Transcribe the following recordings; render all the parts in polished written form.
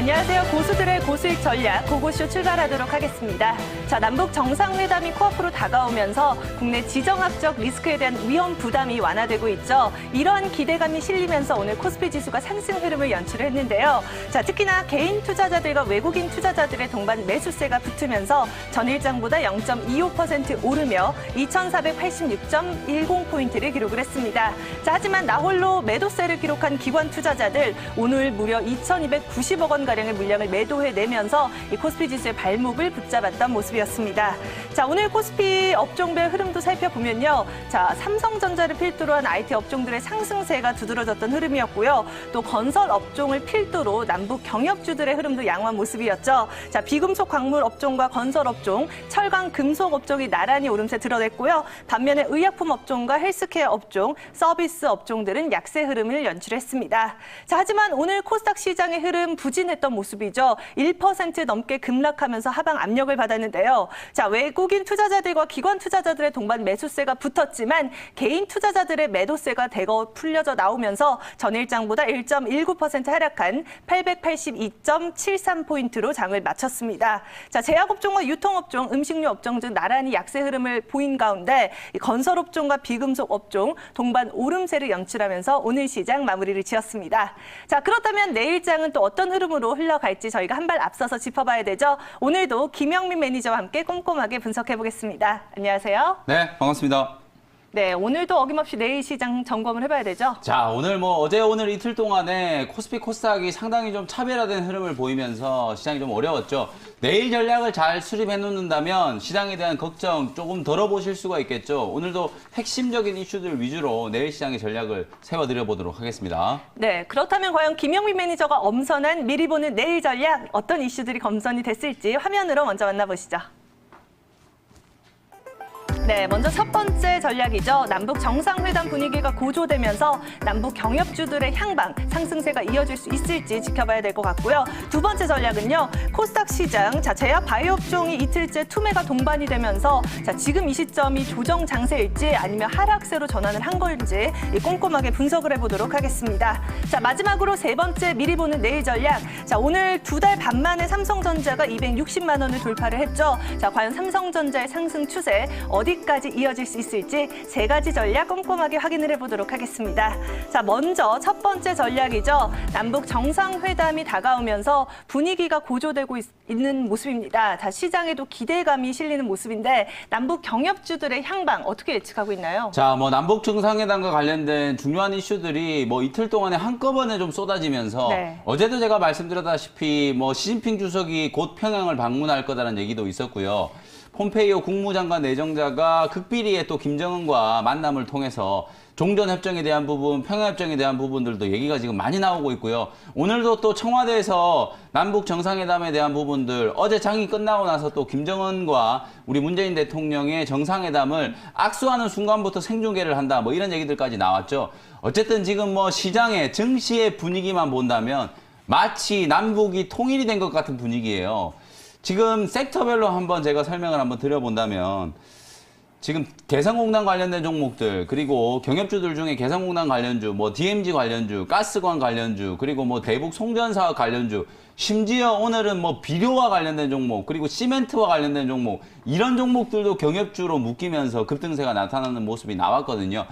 안녕하세요. 고수들의 고수익 전략 고고쇼 출발하도록 하겠습니다. 자, 남북 정상회담이 코앞으로 다가오면서 국내 지정학적 리스크에 대한 위험 부담이 완화되고 있죠. 이러한 기대감이 실리면서 오늘 코스피 지수가 상승 흐름을 연출했는데요. 자, 특히나 개인 투자자들과 외국인 투자자들의 동반 매수세가 붙으면서 전일장보다 0.25% 오르며 2,486.10포인트를 기록을 했습니다. 자, 하지만 나홀로 매도세를 기록한 기관 투자자들 오늘 무려 2,290억 원가량의 물량을 매도해내면서 이 코스피 지수의 발목을 붙잡았던 모습이었습니다. 자, 오늘 코스피 업종별 흐름도 살펴보면요. 자, 삼성전자를 필두로 한 IT 업종들의 상승세가 두드러졌던 흐름이었고요. 또 건설 업종을 필두로 남북 경협주들의 흐름도 양호한 모습이었죠. 자, 비금속 광물 업종과 건설 업종, 철강 금속 업종이 나란히 오름세 드러냈고요. 반면에 의약품 업종과 헬스케어 업종, 서비스 업종들은 약세 흐름을 연출했습니다. 자, 하지만 오늘 코스닥 시장의 흐름 부진했던 모습이죠. 1% 넘게 급락하면서 하방 압력을 받았는데요. 자, 외국인 투자자들과 기관 투자자들의 동반 매수세가 붙었지만 개인 투자자들의 매도세가 대거 풀려져 나오면서 전일장보다 1.19% 하락한 882.73포인트로 장을 마쳤습니다. 자, 제약업종과 유통업종, 음식료 업종 등 나란히 약세 흐름을 보인 가운데 건설업종과 비금속 업종 동반 오름세를 연출하면서 오늘 시장 마무리를 지었습니다. 자, 그렇다면 내일장은 또 어떤 흐름으로 흘러갈지 저희가 한 발 앞서서 짚어봐야 되죠. 오늘도 김영민 매니저와 함께 꼼꼼하게 분석해보겠습니다. 안녕하세요. 네, 반갑습니다. 네, 오늘도 어김없이 내일 시장 점검을 해봐야 되죠. 자, 오늘 어제 오늘 이틀 동안에 코스피 코스닥이 상당히 좀 차별화된 흐름을 보이면서 시장이 좀 어려웠죠. 내일 전략을 잘 수립해 놓는다면 시장에 대한 걱정 조금 덜어보실 수가 있겠죠. 오늘도 핵심적인 이슈들 위주로 내일 시장의 전략을 세워드려 보도록 하겠습니다. 네, 그렇다면 과연 김영민 매니저가 엄선한 미리 보는 내일 전략 어떤 이슈들이 검선이 됐을지 화면으로 먼저 만나보시죠. 네, 먼저 첫 번째 전략이죠. 남북 정상회담 분위기가 고조되면서 남북 경협주들의 향방, 상승세가 이어질 수 있을지 지켜봐야 될 것 같고요. 두 번째 전략은요. 코스닥 시장, 자, 제약 바이오 업종이 이틀째 투매가 동반이 되면서 자, 지금 이 시점이 조정 장세일지 아니면 하락세로 전환을 한 건지 꼼꼼하게 분석을 해보도록 하겠습니다. 자, 마지막으로 세 번째 미리 보는 내일 전략. 자, 오늘 두 달 반 만에 삼성전자가 260만 원을 돌파를 했죠. 자, 과연 삼성전자의 상승 추세 어디까지 이어질 수 있을지 세 가지 전략 꼼꼼하게 확인을 해보도록 하겠습니다. 자, 먼저 첫 번째 전략이죠. 남북 정상회담이 다가오면서 분위기가 고조되고 있는 모습입니다. 자, 시장에도 기대감이 실리는 모습인데 남북 경협주들의 향방 어떻게 예측하고 있나요? 자, 남북 정상회담과 관련된 중요한 이슈들이 이틀 동안에 한꺼번에 좀 쏟아지면서 네. 어제도 제가 말씀드렸다시피 시진핑 주석이 곧 평양을 방문할 거다라는 얘기도 있었고요. 폼페이오 국무장관 내정자가 극비리에 또 김정은과 만남을 통해서 종전협정에 대한 부분, 평양협정에 대한 부분들도 얘기가 지금 많이 나오고 있고요. 오늘도 또 청와대에서 남북 정상회담에 대한 부분들, 어제 장이 끝나고 나서 또 김정은과 우리 문재인 대통령의 정상회담을 악수하는 순간부터 생중계를 한다, 이런 얘기들까지 나왔죠. 어쨌든 지금 시장의 증시의 분위기만 본다면 마치 남북이 통일이 된 것 같은 분위기예요. 지금 섹터별로 한번 제가 설명을 한번 드려본다면 지금 개성공단 관련된 종목들, 그리고 경협주들 중에 개성공단 관련주, DMG 관련주, 가스관 관련주, 그리고 대북 송전사업 관련주, 심지어 오늘은 비료와 관련된 종목, 그리고 시멘트와 관련된 종목, 이런 종목들도 경협주로 묶이면서 급등세가 나타나는 모습이 나왔거든요.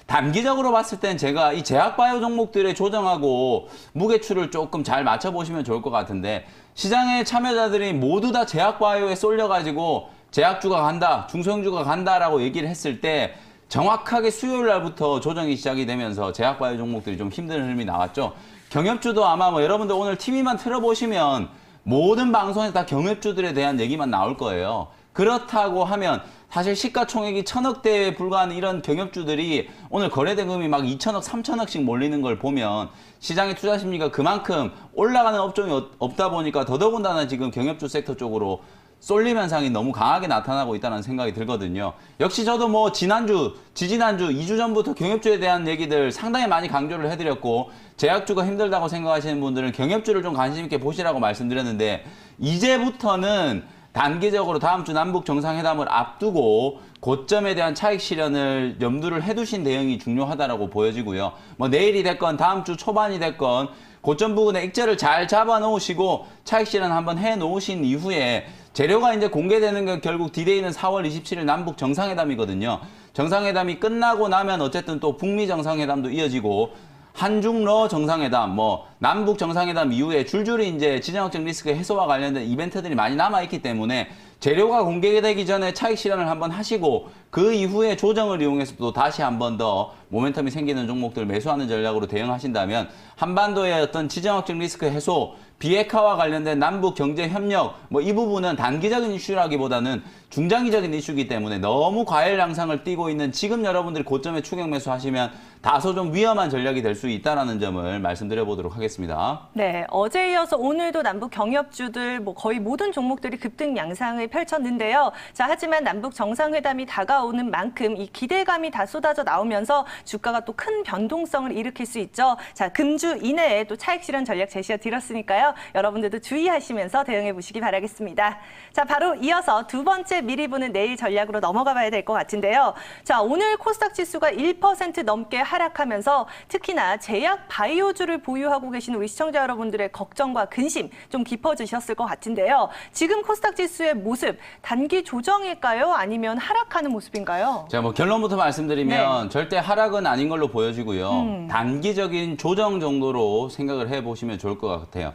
단기적으로 봤을 땐 제가 이 제약바이오 종목들의 조정하고 무게추를 조금 잘 맞춰보시면 좋을 것 같은데, 시장의 참여자들이 모두 다 제약바이오에 쏠려가지고 제약주가 간다, 중소형주가 간다라고 얘기를 했을 때 정확하게 수요일 날부터 조정이 시작이 되면서 제약바이오 종목들이 좀 힘든 흐름이 나왔죠. 경협주도 아마 여러분들 오늘 TV만 틀어보시면 모든 방송에서 다 경협주들에 대한 얘기만 나올 거예요. 그렇다고 하면 사실 시가총액이 1,000억대에 불과한 이런 경협주들이 오늘 거래대금이 막 2,000억, 3,000억씩 몰리는 걸 보면 시장의 투자 심리가 그만큼 올라가는 업종이 없다 보니까 더더군다나 지금 경협주 섹터 쪽으로 쏠림 현상이 너무 강하게 나타나고 있다는 생각이 들거든요. 역시 저도 지난주, 지지난주, 2주 전부터 경협주에 대한 얘기들 상당히 많이 강조를 해드렸고, 제약주가 힘들다고 생각하시는 분들은 경협주를 좀 관심 있게 보시라고 말씀드렸는데, 이제부터는 단기적으로 다음 주 남북 정상회담을 앞두고 고점에 대한 차익 실현을 염두를 해두신 대응이 중요하다라고 보여지고요. 내일이 됐건 다음 주 초반이 됐건 고점 부근에 익절을 잘 잡아 놓으시고 차익 실현 한번 해 놓으신 이후에 재료가 이제 공개되는 게 결국 디데이는 4월 27일 남북 정상회담이거든요. 정상회담이 끝나고 나면 어쨌든 또 북미 정상회담도 이어지고 한중러 정상회담, 뭐 남북 정상회담 이후에 줄줄이 이제 지정학적 리스크 해소와 관련된 이벤트들이 많이 남아 있기 때문에 재료가 공개되기 전에 차익 실현을 한번 하시고 그 이후에 조정을 이용해서 또 다시 한번 더 모멘텀이 생기는 종목들 매수하는 전략으로 대응하신다면 한반도의 어떤 지정학적 리스크 해소, 비핵화와 관련된 남북 경제 협력 뭐 이 부분은 단기적인 이슈라기보다는 중장기적인 이슈이기 때문에 너무 과열 양상을 띠고 있는 지금 여러분들이 고점에 추격 매수하시면 다소 좀 위험한 전략이 될 수 있다는 점을 말씀드려 보도록 하겠습니다. 네, 어제 이어서 오늘도 남북 경협주들 뭐 거의 모든 종목들이 급등 양상을 펼쳤는데요. 자, 하지만 남북 정상회담이 다가오는 만큼 이 기대감이 다 쏟아져 나오면서 주가가 또 큰 변동성을 일으킬 수 있죠. 자, 금주 이내에 또 차익 실현 전략 제시어 드렸으니까요. 여러분들도 주의하시면서 대응해 보시기 바라겠습니다. 자, 바로 이어서 두 번째 미리 보는 내일 전략으로 넘어가 봐야 될 것 같은데요. 자, 오늘 코스닥 지수가 1% 넘게 하락하면서 특히나 제약 바이오주를 보유하고 계신 우리 시청자 여러분들의 걱정과 근심 좀 깊어지셨을 것 같은데요. 지금 코스닥 지수의 모습 단기 조정일까요? 아니면 하락하는 모습인가요? 제가 뭐 결론부터 말씀드리면 절대 하락은 아닌 걸로 보여지고요. 단기적인 조정 정도로 생각을 해보시면 좋을 것 같아요.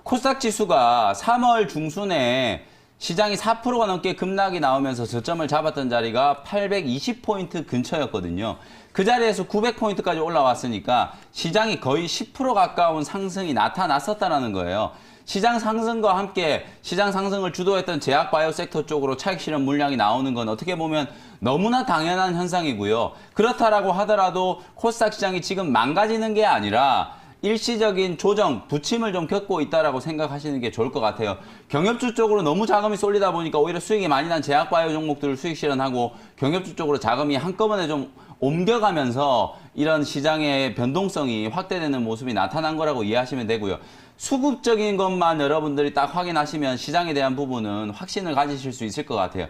코스닥 지수가 3월 중순에 시장이 4%가 넘게 급락이 나오면서 저점을 잡았던 자리가 820포인트 근처였거든요. 그 자리에서 900포인트까지 올라왔으니까 시장이 거의 10% 가까운 상승이 나타났었다는 거예요. 시장 상승과 함께 시장 상승을 주도했던 제약 바이오 섹터 쪽으로 차익 실현 물량이 나오는 건 어떻게 보면 너무나 당연한 현상이고요. 그렇다라고 하더라도 코스닥 시장이 지금 망가지는 게 아니라 일시적인 조정, 부침을 좀 겪고 있다라고 생각하시는 게 좋을 것 같아요. 경협주 쪽으로 너무 자금이 쏠리다 보니까 오히려 수익이 많이 난 제약바이오 종목들을 수익 실현하고 경협주 쪽으로 자금이 한꺼번에 좀 옮겨가면서 이런 시장의 변동성이 확대되는 모습이 나타난 거라고 이해하시면 되고요. 수급적인 것만 여러분들이 딱 확인하시면 시장에 대한 부분은 확신을 가지실 수 있을 것 같아요.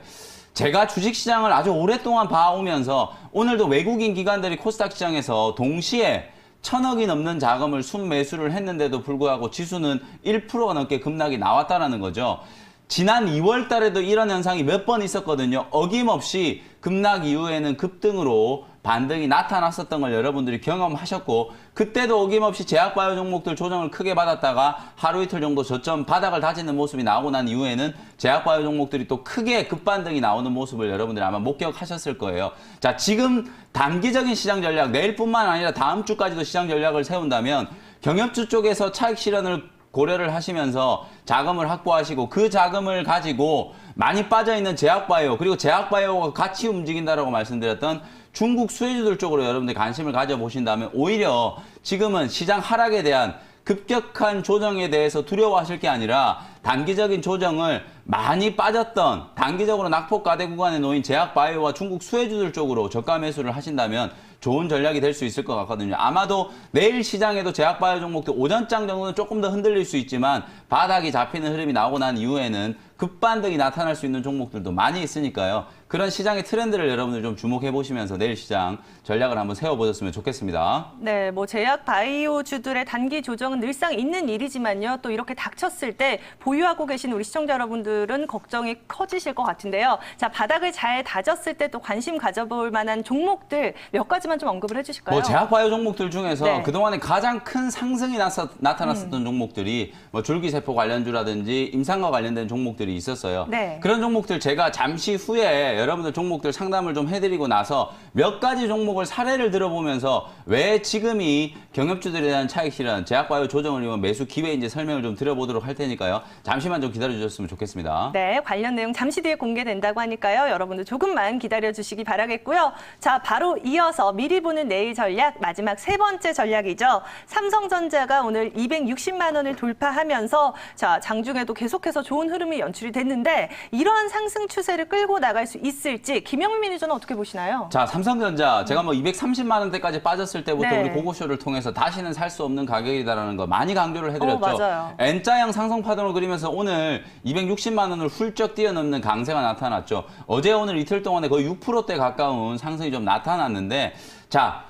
제가 주식시장을 아주 오랫동안 봐오면서 오늘도 외국인 기관들이 코스닥 시장에서 동시에 1,000억이 넘는 자금을 순매수를 했는데도 불구하고 지수는 1%가 넘게 급락이 나왔다는 거죠. 지난 2월 달에도 이런 현상이 몇 번 있었거든요. 어김없이 급락 이후에는 급등으로 반등이 나타났었던 걸 여러분들이 경험하셨고 그때도 어김없이 제약바이오 종목들 조정을 크게 받았다가 하루 이틀 정도 저점 바닥을 다지는 모습이 나오고 난 이후에는 제약바이오 종목들이 또 크게 급반등이 나오는 모습을 여러분들이 아마 목격하셨을 거예요. 자, 지금 단기적인 시장 전략, 내일뿐만 아니라 다음 주까지도 시장 전략을 세운다면 경협주 쪽에서 차익 실현을 고려를 하시면서 자금을 확보하시고 그 자금을 가지고 많이 빠져있는 제약바이오 그리고 제약바이오가 같이 움직인다라고 말씀드렸던 중국 수혜주들 쪽으로 여러분들이 관심을 가져보신다면 오히려 지금은 시장 하락에 대한 급격한 조정에 대해서 두려워하실 게 아니라 단기적인 조정을 많이 빠졌던 단기적으로 낙폭과대 구간에 놓인 제약바이오와 중국 수혜주들 쪽으로 저가 매수를 하신다면 좋은 전략이 될 수 있을 것 같거든요. 아마도 내일 시장에도 제약바이오 종목들 오전장 정도는 조금 더 흔들릴 수 있지만 바닥이 잡히는 흐름이 나오고 난 이후에는 급반등이 나타날 수 있는 종목들도 많이 있으니까요. 그런 시장의 트렌드를 여러분들 좀 주목해 보시면서 내일 시장 전략을 한번 세워보셨으면 좋겠습니다. 네, 뭐 제약 바이오주들의 단기 조정은 늘상 있는 일이지만요. 또 이렇게 닥쳤을 때 보유하고 계신 우리 시청자 여러분들은 걱정이 커지실 것 같은데요. 자, 바닥을 잘 다졌을 때 또 관심 가져볼 만한 종목들 몇 가지만 좀 언급을 해주실까요? 뭐 제약 바이오 종목들 중에서 네. 그동안에 가장 큰 상승이 나타났었던 종목들이 뭐 줄기세포 관련주라든지 임상과 관련된 종목들이 있었어요. 네. 그런 종목들 제가 잠시 후에 여러분들 종목들 상담을 좀 해드리고 나서 몇 가지 종목을 사례를 들어보면서 왜 지금이 경협주들에 대한 차익 실현, 제약바이오 조정을 이용 매수 기회인지 설명을 좀 드려보도록 할 테니까요. 잠시만 좀 기다려주셨으면 좋겠습니다. 네, 관련 내용 잠시 뒤에 공개된다고 하니까요. 여러분들 조금만 기다려주시기 바라겠고요. 자, 바로 이어서 미리 보는 내일 전략 마지막 세 번째 전략이죠. 삼성전자가 오늘 260만 원을 돌파하면서 자, 장중에도 계속해서 좋은 흐름이 연출이 됐는데 이러한 상승 추세를 끌고 나갈 수 있을지 김영민 매니저는 어떻게 보시나요? 자, 삼성전자 제가 뭐 230만 원대까지 빠졌을 때부터 네. 우리 고고쇼를 통해서 다시는 살 수 없는 가격이다라는 거 많이 강조를 해드렸죠. 맞아요. N자형 상승 파동을 그리면서 오늘 260만 원을 훌쩍 뛰어넘는 강세가 나타났죠. 어제 오늘 이틀 동안에 거의 6%대 가까운 상승이 좀 나타났는데 자,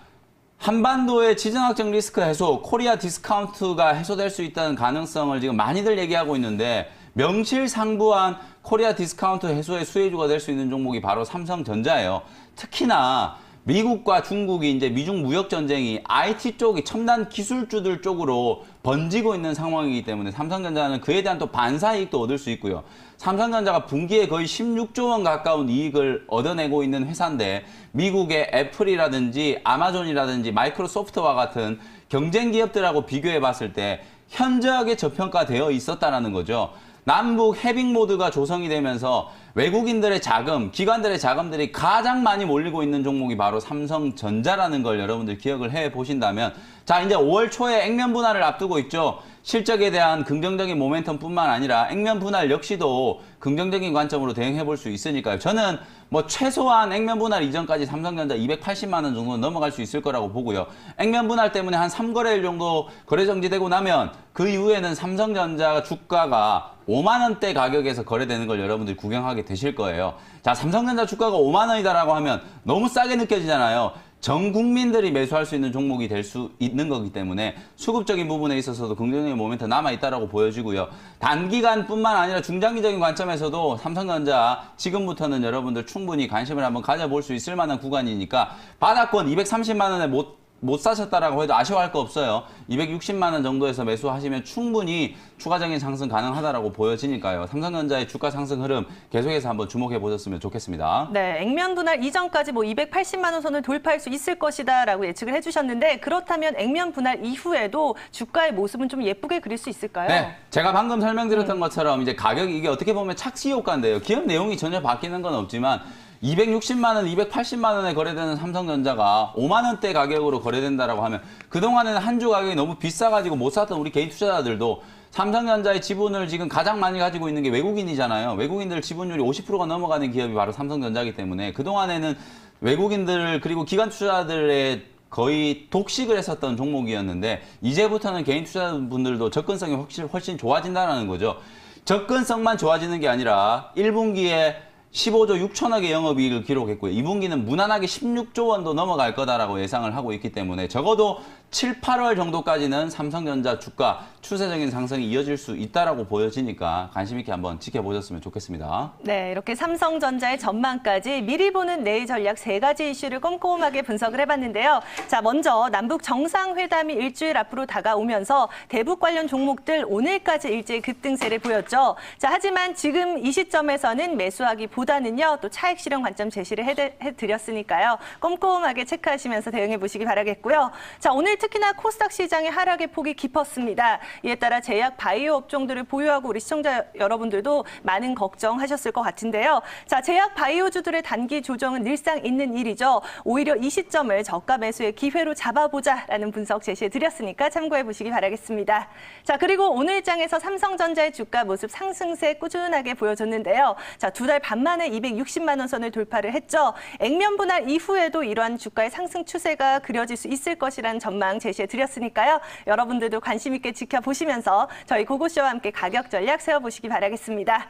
한반도의 지정학적 리스크 해소, 코리아 디스카운트가 해소될 수 있다는 가능성을 지금 많이들 얘기하고 있는데 명실상부한 코리아 디스카운트 해소의 수혜주가 될 수 있는 종목이 바로 삼성전자예요. 특히나 미국과 중국이 이제 미중 무역 전쟁이 IT 쪽이 첨단 기술주들 쪽으로 번지고 있는 상황이기 때문에 삼성전자는 그에 대한 또 반사 이익도 얻을 수 있고요. 삼성전자가 분기에 거의 16조 원 가까운 이익을 얻어내고 있는 회사인데 미국의 애플이라든지 아마존이라든지 마이크로소프트와 같은 경쟁 기업들하고 비교해 봤을 때 현저하게 저평가되어 있었다라는 거죠. 남북 해빙 모드가 조성이 되면서 외국인들의 자금, 기관들의 자금들이 가장 많이 몰리고 있는 종목이 바로 삼성전자라는 걸 여러분들 기억을 해 보신다면, 자, 이제 5월 초에 액면 분할을 앞두고 있죠. 실적에 대한 긍정적인 모멘텀뿐만 아니라 액면 분할 역시도 긍정적인 관점으로 대응해 볼 수 있으니까요. 저는 뭐 최소한 액면 분할 이전까지 삼성전자 280만 원 정도는 넘어갈 수 있을 거라고 보고요. 액면 분할 때문에 한 3거래일 정도 거래 정지되고 나면 그 이후에는 삼성전자 주가가 5만 원대 가격에서 거래되는 걸 여러분들이 구경하게 되실 거예요. 자, 삼성전자 주가가 5만 원이다라고 하면 너무 싸게 느껴지잖아요. 전 국민들이 매수할 수 있는 종목이 될 수 있는 거기 때문에 수급적인 부분에 있어서도 긍정적인 모멘텀 남아있다라고 보여지고요. 단기간뿐만 아니라 중장기적인 관점에서도 삼성전자 지금부터는 여러분들 충분히 관심을 한번 가져볼 수 있을 만한 구간이니까 바닥권 230만 원에 못 사셨다라고 해도 아쉬워할 거 없어요. 260만 원 정도에서 매수하시면 충분히 추가적인 상승 가능하다라고 보여지니까요. 삼성전자의 주가 상승 흐름 계속해서 한번 주목해 보셨으면 좋겠습니다. 네, 액면 분할 이전까지 뭐 280만 원 선을 돌파할 수 있을 것이다라고 예측을 해주셨는데 그렇다면 액면 분할 이후에도 주가의 모습은 좀 예쁘게 그릴 수 있을까요? 네, 제가 방금 설명드렸던 것처럼 이제 가격이 이게 어떻게 보면 착시 효과인데요. 기업 내용이 전혀 바뀌는 건 없지만 260만 원, 280만 원에 거래되는 삼성전자가 5만 원대 가격으로 거래된다라고 하면 그동안에는 한 주 가격이 너무 비싸가지고 못 샀던 우리 개인 투자자들도 삼성전자의 지분을 지금 가장 많이 가지고 있는 게 외국인이잖아요. 외국인들 지분율이 50%가 넘어가는 기업이 바로 삼성전자이기 때문에 그동안에는 외국인들 그리고 기관 투자자들의 거의 독식을 했었던 종목이었는데 이제부터는 개인 투자자분들도 접근성이 훨씬 좋아진다는 거죠. 접근성만 좋아지는 게 아니라 1분기에 15조 6천억의 영업이익을 기록했고요. 2분기는 무난하게 16조 원도 넘어갈 거다라고 예상을 하고 있기 때문에 적어도 7, 8월 정도까지는 삼성전자 주가 추세적인 상승이 이어질 수 있다라고 보여지니까 관심 있게 한번 지켜보셨으면 좋겠습니다. 네, 이렇게 삼성전자의 전망까지 미리 보는 내일 전략 3가지 이슈를 꼼꼼하게 분석을 해봤는데요. 자, 먼저 남북 정상회담이 일주일 앞으로 다가오면서 대북 관련 종목들 오늘까지 일제히 급등세를 보였죠. 자, 하지만 지금 이 시점에서는 매수하기보다는요, 또 차익 실현 관점 제시를 해드렸으니까요. 꼼꼼하게 체크하시면서 대응해 보시기 바라겠고요. 자, 오늘 특히나 코스닥 시장의 하락의 폭이 깊었습니다. 이에 따라 제약 바이오 업종들을 보유하고 우리 시청자 여러분들도 많은 걱정하셨을 것 같은데요. 자, 제약 바이오주들의 단기 조정은 늘상 있는 일이죠. 오히려 이 시점을 저가 매수의 기회로 잡아보자라는 분석 제시해드렸으니까 참고해 보시기 바라겠습니다. 자, 그리고 오늘 장에서 삼성전자의 주가 모습 상승세 꾸준하게 보여줬는데요. 자, 2달 반 만에 260만 원 선을 돌파를 했죠. 액면 분할 이후에도 이러한 주가의 상승 추세가 그려질 수 있을 것이라는 전망 제시해드렸으니까요. 여러분들도 관심 있게 지켜보시면서 저희 고고쇼와 함께 가격 전략 세워보시기 바라겠습니다.